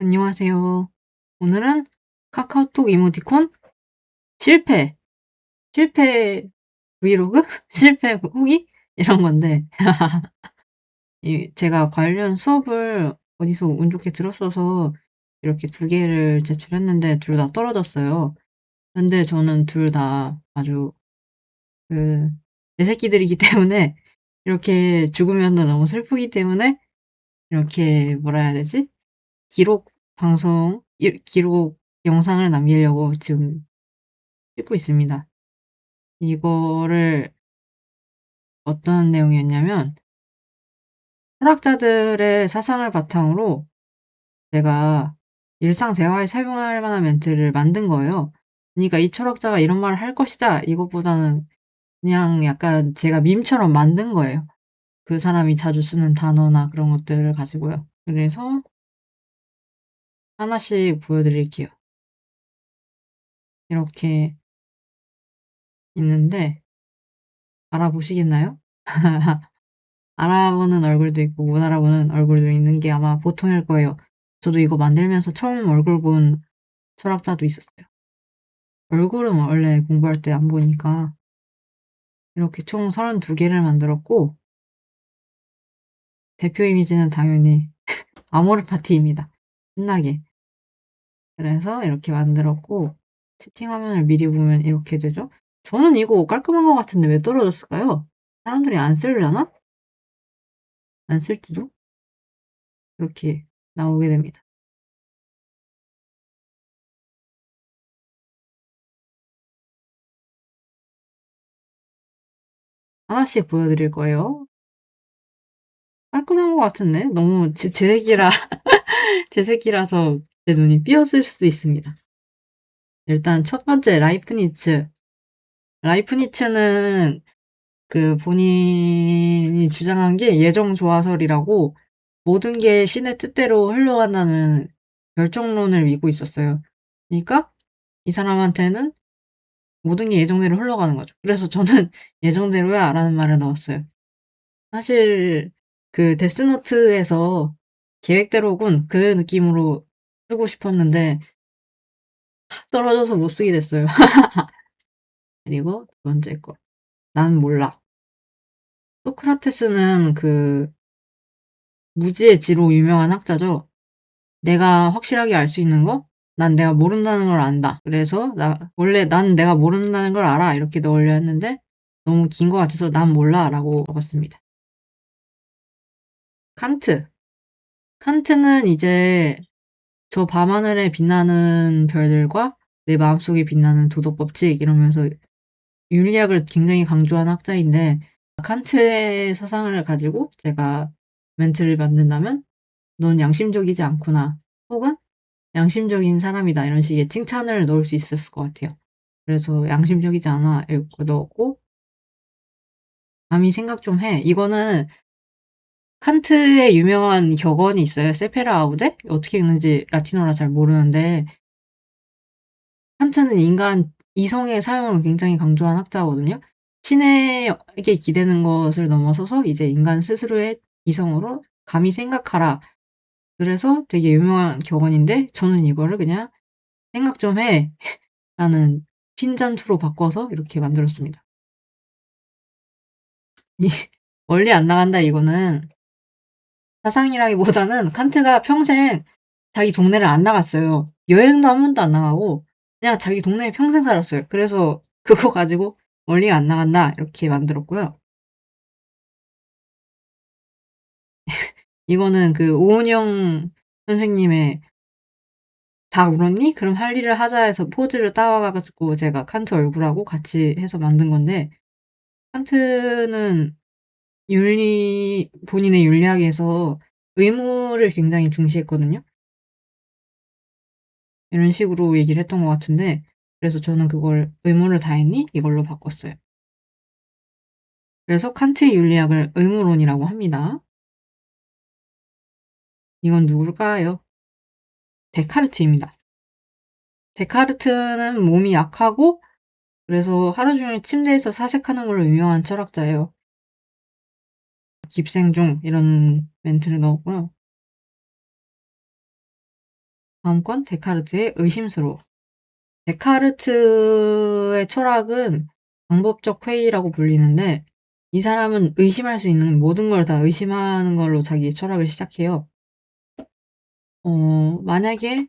안녕하세요. 오늘은 카카오톡 이모티콘 실패, 실패 브이로그? 실패 후기? 이런 건데 제가 관련 수업을 어디서 운 좋게 들었어서 이렇게 두 개를 제출했는데 둘 다 떨어졌어요. 근데 저는 둘 다 아주 그 내 새끼들이기 때문에 이렇게 죽으면은 너무 슬프기 때문에 이렇게 뭐라 해야 되지? 기록 방송 기록 영상을 남기려고 지금 찍고 있습니다. 이거를 어떤 내용이었냐면 철학자들의 사상을 바탕으로 제가 일상 대화에 사용할 만한 멘트를 만든 거예요. 그러니까 '이 철학자가 이런 말을 할 것이다.' 이것보다는 그냥 약간 제가 밈처럼 만든 거예요. 그 사람이 자주 쓰는 단어나 그런 것들을 가지고요. 그래서 하나씩 보여드릴게요. 이렇게 있는데 알아보시겠나요? 알아보는 얼굴도 있고 못 알아보는 얼굴도 있는 게 아마 보통일 거예요. 저도 이거 만들면서 처음 얼굴 본 철학자도 있었어요. 얼굴은 원래 공부할 때 안 보니까. 이렇게 총 32 개를 만들었고 대표 이미지는 당연히 아모르 파티입니다. 신나게. 그래서 이렇게 만들었고 채팅 화면을 미리 보면 이렇게 되죠. 저는 이거 깔끔한 것 같은데 왜 떨어졌을까요? 사람들이 안 쓰려나? 안 쓸지도? 이렇게 나오게 됩니다. 하나씩 보여드릴 거예요. 깔끔한 것 같은데 너무 제 색이라 제 색이라서 제 눈이 삐었을 수도 있습니다. 일단 첫 번째 라이프니츠. 라이프니츠는 그 본인이 주장한 게 예정 조화설이라고 모든 게 신의 뜻대로 흘러간다는 결정론을 믿고 있었어요. 그니까 이 사람한테는 모든 게 예정대로 흘러가는 거죠. 그래서 저는 "예정대로야."라는 말을 넣었어요. 사실 그 데스노트에서 계획대로군 그 느낌으로 쓰고 싶었는데 떨어져서 못 쓰게 됐어요. 그리고 두 번째 거. "난 몰라." 소크라테스는 그 무지의 지로 유명한 학자죠. "내가 확실하게 알 수 있는 거? 난 내가 모른다는 걸 안다. 그래서 나 원래 '난 내가 모른다는 걸 알아.' 이렇게 넣으려 했는데 너무 긴 것 같아서 '난 몰라.'라고 적었습니다. 칸트. 칸트는 이제 "저 밤하늘에 빛나는 별들과 내 마음속에 빛나는 도덕 법칙." 이러면서 윤리학을 굉장히 강조한 학자인데 칸트의 사상을 가지고 제가 멘트를 만든다면 "넌 양심적이지 않구나." 혹은 "양심적인 사람이다." 이런 식의 칭찬을 넣을 수 있었을 것 같아요. 그래서 "양심적이지 않아." 이렇게 넣었고 "감히 생각 좀 해." 이거는 칸트의 유명한 격언이 있어요. 세페라 아우데? 어떻게 읽는지 라틴어라 잘 모르는데 칸트는 인간 이성의 사용을 굉장히 강조한 학자거든요. 신에게 기대는 것을 넘어서서 이제 인간 스스로의 이성으로 "감히 생각하라." 그래서 되게 유명한 격언인데 저는 이거를 그냥 "생각 좀 해." 라는 핀잔투로 바꿔서 이렇게 만들었습니다. 이 "멀리 안 나간다." 이거는 사상이라기보다는 칸트가 평생 자기 동네를 안 나갔어요. 여행도 한 번도 안 나가고 그냥 자기 동네에 평생 살았어요. 그래서 그거 가지고 "멀리 안 나간다." 이렇게 만들었고요. 이거는 그 오은영 선생님의 "다 울었니? 그럼 할 일을 하자." 해서 포즈를 따와 가지고 제가 칸트 얼굴하고 같이 해서 만든 건데 칸트는 본인의 윤리학에서 의무를 굉장히 중시했거든요. 이런 식으로 얘기를 했던 것 같은데 그래서 저는 그걸 "의무를 다했니?" 이걸로 바꿨어요. 그래서 칸트의 윤리학을 의무론이라고 합니다. 이건 누굴까요? 데카르트입니다. 데카르트는 몸이 약하고 그래서 하루 종일 침대에서 사색하는 걸로 유명한 철학자예요. "깁생중." 이런 멘트를 넣었고요. 다음 건 데카르트의 의심스러워. 데카르트의 철학은 방법적 회의라고 불리는데 이 사람은 의심할 수 있는 모든 걸 다 의심하는 걸로 자기 철학을 시작해요. 만약에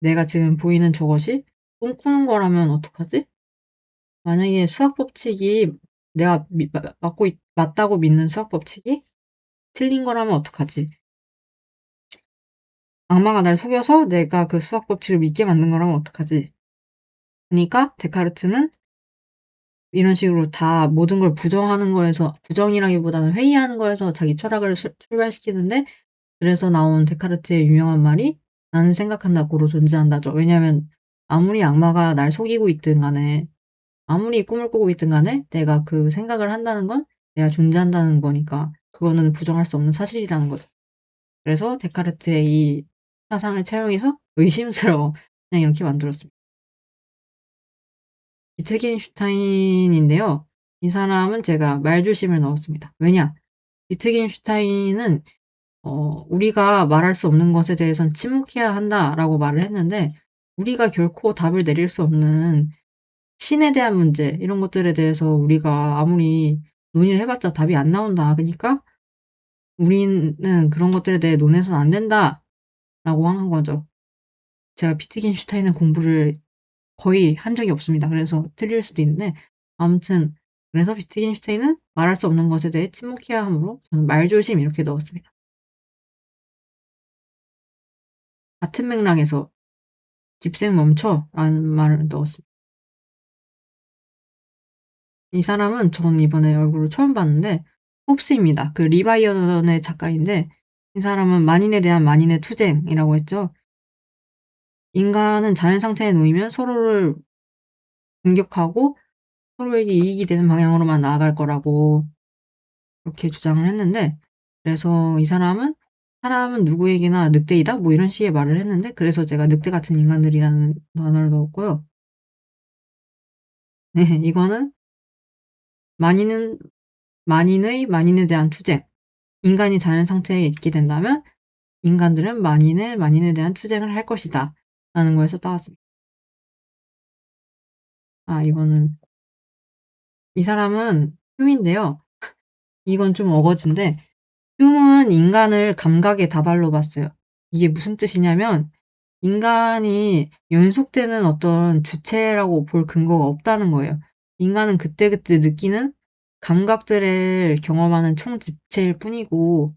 내가 지금 보이는 저것이 꿈꾸는 거라면 어떡하지? 만약에 수학 법칙이 내가 맞다고 믿는 수학 법칙이 틀린 거라면 어떡하지? 악마가 날 속여서 내가 그 수학 법칙을 믿게 만든 거라면 어떡하지? 그니까 데카르트는 이런 식으로 다 모든 걸 부정하는 거에서, 부정이라기보다는 회의하는 거에서 자기 철학을 출발시키는데, 그래서 나온 데카르트의 유명한 말이 "나는 생각한다. 고로 존재한다."죠. 왜냐하면 아무리 악마가 날 속이고 있든 간에, 아무리 꿈을 꾸고 있든 간에 내가 그 생각을 한다는 건 내가 존재한다는 거니까 그거는 부정할 수 없는 사실이라는 거죠. 그래서 데카르트의 이 사상을 차용해서 의심스러워 그냥 이렇게 만들었습니다. 위트겐슈타인인데요. 이 사람은 제가 말조심을 넣었습니다. 왜냐? 위트겐슈타인은 "우리가 말할 수 없는 것에 대해선 침묵해야 한다."라고 말을 했는데, 우리가 결코 답을 내릴 수 없는 신에 대한 문제, 이런 것들에 대해서 우리가 아무리 논의를 해 봤자 답이 안 나온다. 그니까 "우리는 그런 것들에 대해 논해서는 안 된다."라고 한 거죠. 제가 위트겐슈타인의 공부를 거의 한 적이 없습니다. 그래서 틀릴 수도 있는데, 아무튼 그래서 위트겐슈타인은 말할 수 없는 것에 대해 침묵해야 하므로 저는 말조심 이렇게 넣었습니다. 같은 맥락에서 "집생 멈춰."라는 말을 넣었습니다. 이 사람은 전 이번에 얼굴을 처음 봤는데 홉스입니다. 그 리바이어던의 작가인데, 이 사람은 만인에 대한 만인의 투쟁이라고 했죠. 인간은 자연 상태에 놓이면 서로를 공격하고 서로에게 이익이 되는 방향으로만 나아갈 거라고 그렇게 주장을 했는데, 그래서 이 사람은 "사람은 누구에게나 늑대이다." 뭐 이런 식의 말을 했는데, 그래서 제가 늑대 같은 인간들이라는 단어를 넣었고요. 네, 이거는 만인은 만인의 만인에 대한 투쟁. 인간이 자연 상태에 있게 된다면 인간들은 만인에 대한 투쟁을 할 것이다 라는 거에서 따왔습니다. 이거는, 이 사람은 흉인데요. 이건 좀 어거지인데, 흉은 인간을 감각의 다발로 봤어요. 이게 무슨 뜻이냐면 인간이 연속되는 어떤 주체라고 볼 근거가 없다는 거예요. 인간은 그때그때 느끼는 감각들을 경험하는 총집체일 뿐이고,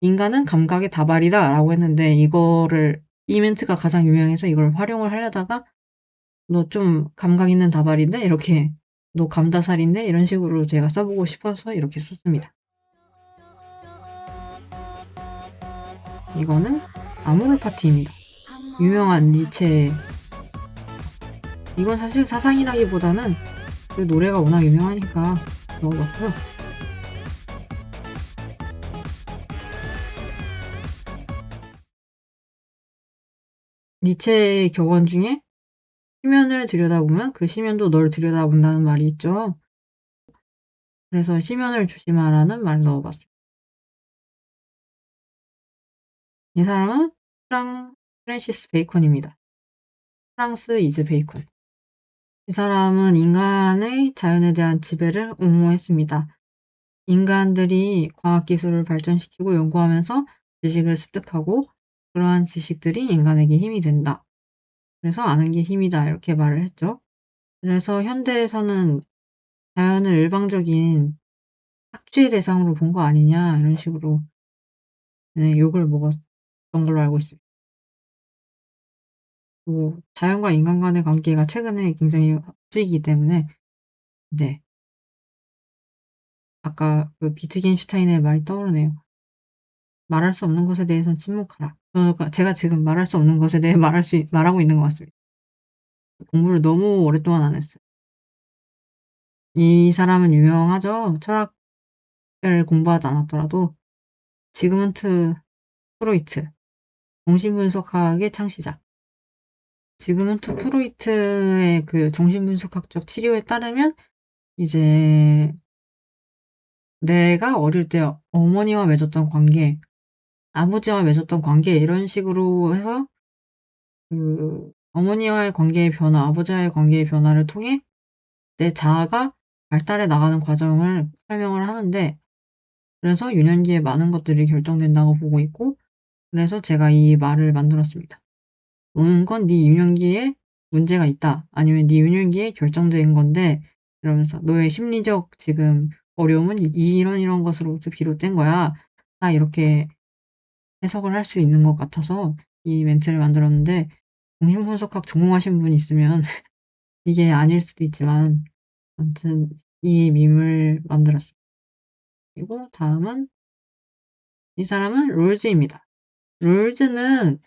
"인간은 감각의 다발이다."라고 했는데, 이거를, 이 멘트가 가장 유명해서 이걸 활용을 하려다가 "너 좀 감각 있는 다발인데?" 이렇게, "너 감다살인데?" 이런 식으로 제가 써 보고 싶어서 이렇게 썼습니다. 이거는 아모르 파티입니다. 유명한 니체의, 이건 사실 사상이라기보다는 그 노래가 워낙 유명하니까 넣어 봤고요. 니체의 격언 중에 "시면을 들여다보면 그 시면도 널 들여다본다."는 말이 있죠. 그래서 "시면을 조심하라."는 말을 넣어 봤습니다. 이 사람은 프란시스 베이컨입니다. 프랑스 이즈 베이컨. 이 사람은 인간의 자연에 대한 지배를 옹호했습니다. 인간들이 과학기술을 발전시키고 연구하면서 지식을 습득하고 그러한 지식들이 인간에게 힘이 된다. 그래서 "아는 게 힘이다." 이렇게 말을 했죠. 그래서 현대에서는 자연을 일방적인 착취의 대상으로 본 거 아니냐 이런 식으로, 네, 욕을 먹었던 걸로 알고 있습니다. 뭐 자연과 인간 간의 관계가 최근에 굉장히 핫이기 때문에, 네, 아까 그 비트겐슈타인의 말이 떠오르네요. "말할 수 없는 것에 대해서는 침묵하라." 그러니까 제가 지금 말할 수 없는 것에 대해 말하고 있는 것 같습니다. 공부를 너무 오랫동안 안 했어요. 이 사람은 유명하죠. 철학을 공부하지 않았더라도. 지그문트 프로이트, 정신분석학의 창시자. 지그문트 프로이트의 그 정신분석학적 치료에 따르면 이제 내가 어릴 때 어머니와 맺었던 관계, 아버지와 맺었던 관계 이런 식으로 해서 어머니와의 관계의 변화, 아버지와의 관계의 변화를 통해 내 자아가 발달해 나가는 과정을 설명을 하는데, 그래서 유년기에 많은 것들이 결정된다고 보고 있고, 그래서 제가 이 말을 만들었습니다. "노는 건 네 유년기에 문제가 있다." 아니면 "네 유년기에 결정된 건데" 이러면서 "너의 심리적 지금 어려움은 이런 이런 것으로부터 비롯된 거야." 딱 이렇게 해석을 할 수 있는 것 같아서 이 멘트를 만들었는데, 정신분석학 전공하신 분이 있으면 이게 아닐 수도 있지만 아무튼 이 밈을 만들었습니다. 그리고 다음은 이 사람은 롤즈입니다. 롤즈는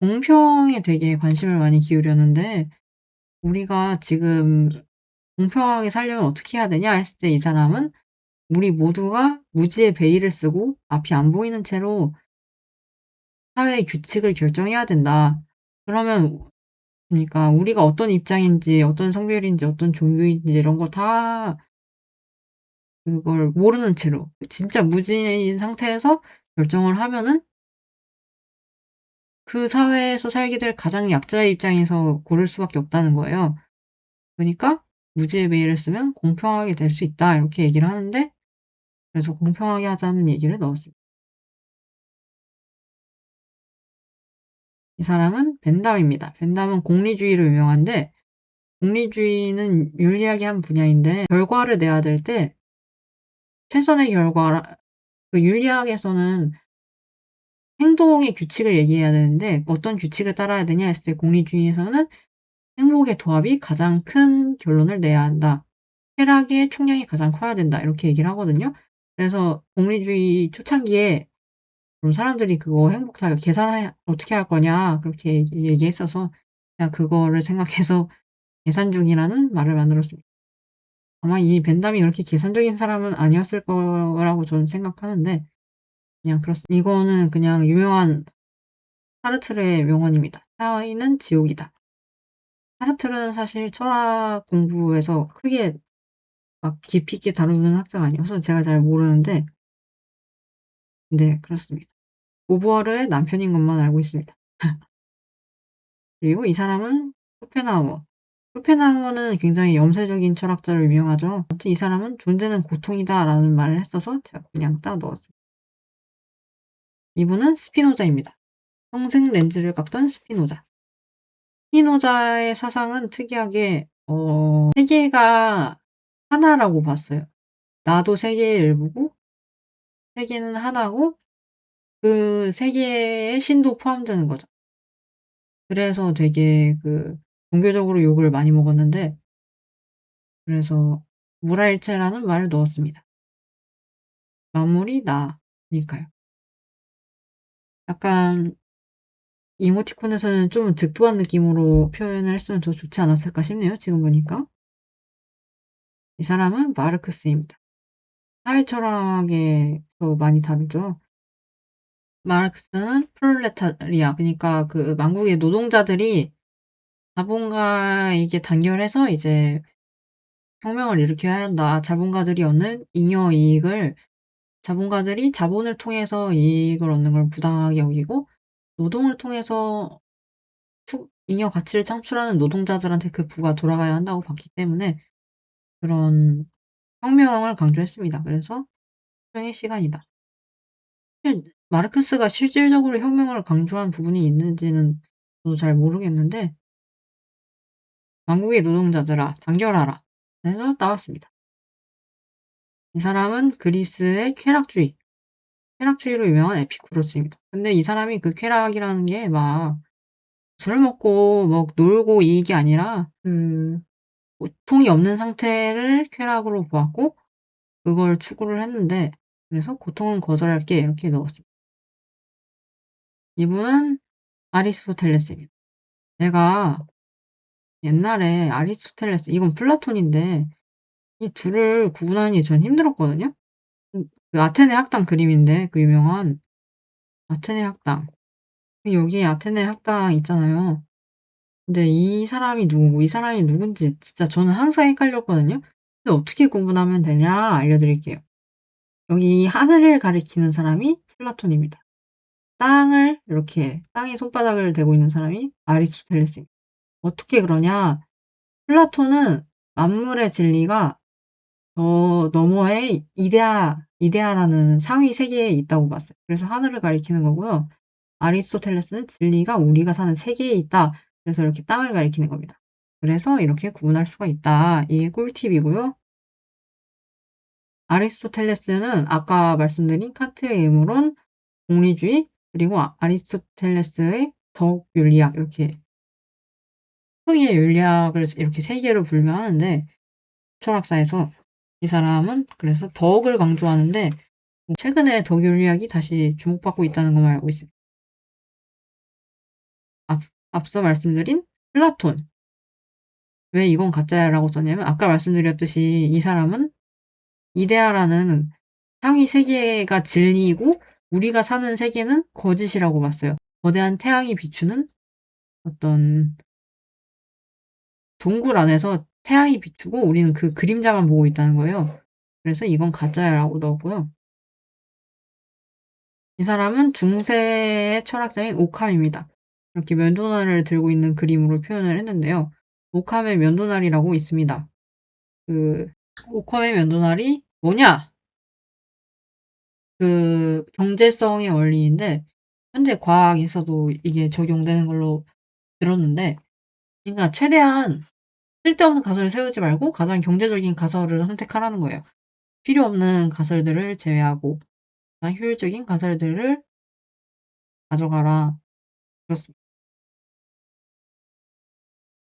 공평에 되게 관심을 많이 기울였는데, 우리가 지금 "공평하게 살려면 어떻게 해야 되냐?" 했을 때 이 사람은 "우리 모두가 무지의 베일을 쓰고 앞이 안 보이는 채로 사회의 규칙을 결정해야 된다." 그러면 그니까 우리가 어떤 입장인지 어떤 성별인지 어떤 종교인지 이런 거 다 그걸 모르는 채로 진짜 무지인 상태에서 결정을 하면은 그 사회에서 살게 될 가장 약자의 입장에서 고를 수밖에 없다는 거예요. 그니까 "무지의 베일을 쓰면 공평하게 될 수 있다." 이렇게 얘기를 하는데, 그래서 공평하게 하자는 얘기를 넣었습니다. 이 사람은 벤담입니다. 벤담은功利주의로 유명한데,功利주의는 윤리학의 한 분야인데 결과를 내야 될 때 최선의 결과라 윤리학에서는 행동의 규칙을 얘기해야 되는데 어떤 규칙을 따라야 되냐 했을 때功利주의에서는 "행복의 도합이 가장 큰 결론을 내야 한다. 쾌락의 총량이 가장 커야 된다." 이렇게 얘기를 하거든요. 그래서功利주의 초창기에 사람들이 그거 행복 다 계산해 "어떻게 할 거냐." 그렇게 얘기했어서 제가 그거를 생각해서 계산 중이라는 말을 만들었습니다. 아마 이 벤담이 그렇게 계산적인 사람은 아니었을 거라고 저는 생각하는데, 그냥 그렇습니다. 이거는 그냥 유명한 사르트르의 명언입니다. "타인은 지옥이다." 사르트르는 사실 철학 공부에서 크게 막 깊이 있게 다루는 학자가 아니어서 제가 잘 모르는데, 네 그렇습니다. 오부어르의 남편인 것만 알고 있습니다. 그리고 이 사람은 쇼펜하우어. 쇼펜하우어는 굉장히 염세적인 철학자로 유명하죠. 아무튼 이 사람은 "존재는 고통이다."라는 말을 했어서 제가 그냥 따 넣었습니다. 이분은 스피노자입니다. 평생 렌즈를 깎던 스피노자. 스피노자의 사상은 특이하게 세계가 하나라고 봤어요. 나도 세계의 일부고 세계는 하나고 그 세계에 신도 포함되는 거죠. 그래서 되게 종교적으로 욕을 많이 먹었는데, 그래서 무라일체라는 말을 넣었습니다. 만물이 나니까요. 약간 이모티콘에서는 좀 득도한 느낌으로 표현을 했으면 더 좋지 않았을까 싶네요, 지금 보니까. 이 사람은 마르크스입니다. 사회 철학에서 많이 다루죠. 마르크스는 프롤레타리아, 그니까 만국의 노동자들이 자본가에게 단결해서 이제 "혁명을 일으켜야 한다. 자본가들이 얻는 잉여 이익을 자본가들이 자본을 통해서 이익을 얻는 걸 부당하게 여기고 노동을 통해서 잉여 가치를 창출하는 노동자들한테 그 부가 돌아가야 한다."고 봤기 때문에 그런 혁명을 강조했습니다. 그래서 "혁명의 시간이다." 사실 마르크스가 실질적으로 혁명을 강조한 부분이 있는지는 저도 잘 모르겠는데, "만국의 노동자들아 단결하라." 해서 나왔습니다. 이 사람은 그리스의 쾌락주의로 유명한 에피쿠로스입니다. 근데 이 사람이 쾌락이라는 게 막 술 먹고 막 놀고 이게 아니라 고통이 없는 상태를 쾌락으로 보았고 그걸 추구를 했는데, 그래서 "고통은 거절할게." 이렇게 넣었습니다. 이분은 아리스토텔레스입니다. 제가 옛날에 아리스토텔레스, 이건 플라톤인데 이 둘을 구분하는 게 전 힘들었거든요. 아테네 학당 그림인데 유명한 아테네 학당. 여기에 아테네 학당 있잖아요. 근데 이 사람이 누구고 이 사람이 누군지 진짜 저는 항상 헷갈렸거든요. 근데 어떻게 구분하면 되냐 알려드릴게요. 여기 하늘을 가리키는 사람이 플라톤입니다. 땅을 이렇게 땅에 손바닥을 대고 있는 사람이 아리스토텔레스입니다. 어떻게 그러냐? 플라톤은 만물의 진리가 저 너머에 이데아라는 상위 세계에 있다고 봤어요. 그래서 하늘을 가리키는 거고요. 아리스토텔레스는 진리가 우리가 사는 세계에 있다. 그래서 이렇게 땅을 가리키는 겁니다. 그래서 이렇게 구분할 수가 있다. 이게 꿀팁이고요. 아리스토텔레스는 아까 말씀드린 칸트의 음으론 공리주의 그리고 아리스토텔레스의 덕윤리학 이렇게 크게 윤리학을 이렇게 세 개로 분류하는데 철학사에서 이 사람은 그래서 덕을 강조하는데 최근에 덕윤리학이 다시 주목받고 있다는 것만 알고 있습니다. 앞서 말씀드린 플라톤. 왜 이건 가짜야라고 썼냐면 아까 말씀드렸듯이 이 사람은 이데아라는 상위 세계가 진리이고 우리가 사는 세계는 거짓이라고 봤어요. 거대한 태양이 비추는 어떤 동굴 안에서 태양이 비추고 우리는 그 그림자만 보고 있다는 거예요. 그래서 이건 가짜야라고 넣었고요. 이 사람은 중세의 철학자인 오캄입니다. 이렇게 면도날을 들고 있는 그림으로 표현을 했는데요. 오캄의 면도날이라고 있습니다. 그 오캄의 면도날이 뭐냐? 그 경제성의 원리인데 현재 과학에서도 이게 적용되는 걸로 들었는데 그러니까 최대한 쓸데없는 가설을 세우지 말고 가장 경제적인 가설을 선택하라는 거예요. 필요 없는 가설들을 제외하고 가장 효율적인 가설들을 가져가라. 그렇습니다.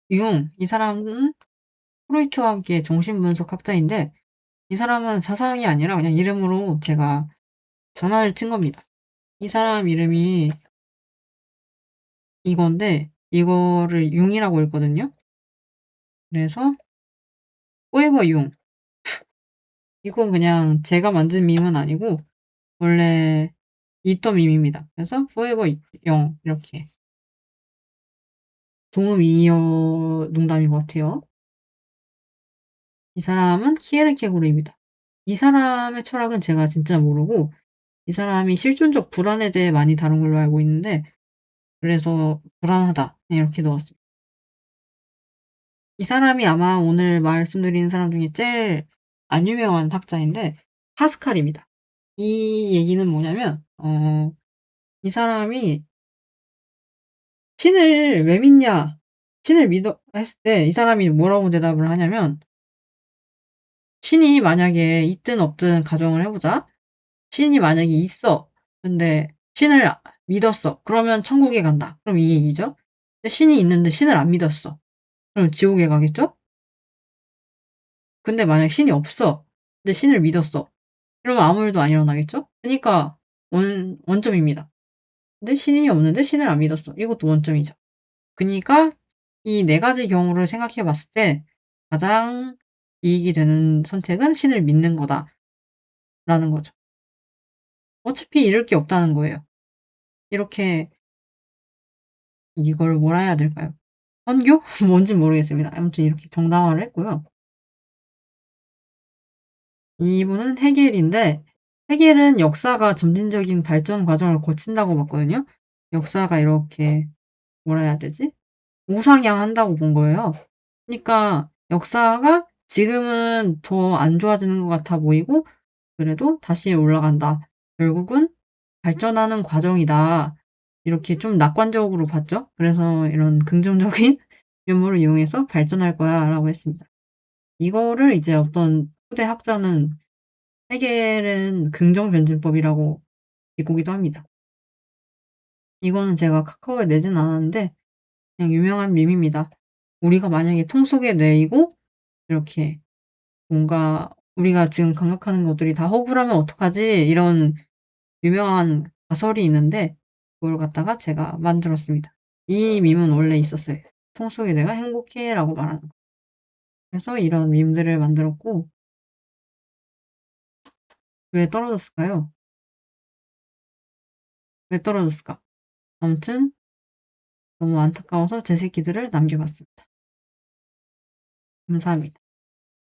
이 사람은 프로이트와 함께 정신분석학자인데 이 사람은 사상이 아니라 그냥 이름으로 제가 전화를 친 겁니다. 이 사람 이름이 이건데 이거를 융이라고 읽거든요. 그래서 포에버 융. 이건 그냥 제가 만든 밈은 아니고 원래 있던 밈입니다. 그래서 포에버 영 이렇게 동음이어 농담인 것 같아요. 이 사람은 키에르케고르입니다. 이 사람의 철학은 제가 진짜 모르고 이 사람이 실존적 불안에 대해 많이 다룬 걸로 알고 있는데 그래서 불안하다 이렇게 넣었습니다. 이 사람이 아마 오늘 말씀드린 사람 중에 제일 안 유명한 학자인데 파스칼입니다. 이 얘기는 뭐냐면 이 사람이 "신을 왜 믿냐? 신을 믿어." 했을 때 이 사람이 뭐라고 대답을 하냐면 "신이 만약에 있든 없든 가정을 해 보자. 신이 만약에 있어. 근데 신을 믿었어. 그러면 천국에 간다." 그럼 이 얘기죠. 근데 신이 있는데 신을 안 믿었어. 그럼 지옥에 가겠죠? 근데 만약에 신이 없어. 근데 신을 믿었어. 그러면 아무 일도 안 일어나겠죠? 그니까 원점입니다. 근데 신이 없는데 신을 안 믿었어. 이것도 원점이죠. 그니까 이 네 가지 경우를 생각해 봤을 때 가장 이익이 되는 선택은 '신을 믿는 거다.'라는 거죠. 어차피 잃을 게 없다는 거예요. 이렇게 이걸 뭐라 해야 될까요? 선교? 뭔진 모르겠습니다. 아무튼 이렇게 정당화를 했고요. 이분은 헤겔인데 헤겔은 역사가 점진적인 발전 과정을 거친다고 봤거든요. 역사가 이렇게 뭐라 해야 되지? 우상향한다고 본 거예요. 그니까 역사가 지금은 더 안 좋아지는 것 같아 보이고 그래도 다시 올라간다. 결국은 발전하는 과정이다. 이렇게 좀 낙관적으로 봤죠. 그래서 이런 긍정적인 유머를 이용해서 "발전할 거야."라고 했습니다. 이거를 이제 어떤 후대 학자는 헤겔은 긍정 변증법이라고 비꼬기도 합니다. 이거는 제가 카카오에 내진 않았는데 그냥 유명한 밈입니다. 우리가 만약에 통 속의 뇌이고 이렇게 뭔가 우리가 지금 감각하는 것들이 다 허구라면 어떡하지? 이런 유명한 가설이 있는데 그걸 갖다가 제가 만들었습니다. 이 밈은 원래 있었어요. "통 속의 뇌가 행복해."라고 말하는 거. 그래서 이런 밈들을 만들었고 왜 떨어졌을까요? 왜 떨어졌을까? 아무튼 너무 안타까워서 제 새끼들을 남겨 봤습니다. 감사합니다.